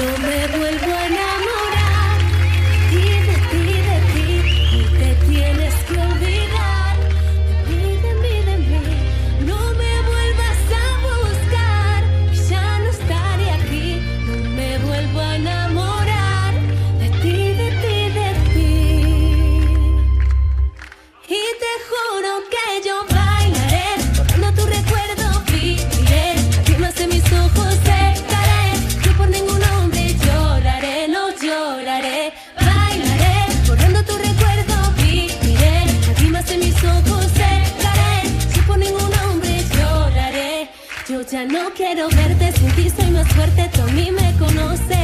No me vuelvo a enamorar y te tienes que olvidar de mí. No me vuelvas a buscar, ya no estaré aquí. No me vuelvo a enamorar de ti. Y te juro que yo bailaré, borrando tu recuerdo, viviré, lágrimas en mis ojos secaré. Yo por ningún hombre lloraré, no lloraré. Bailaré, borrando tu recuerdo, viviré, lágrimas en mis ojos secaré. Yo por ningún hombre lloraré. Yo ya no quiero verte, sin ti soy más fuerte, tú a mí me conoces.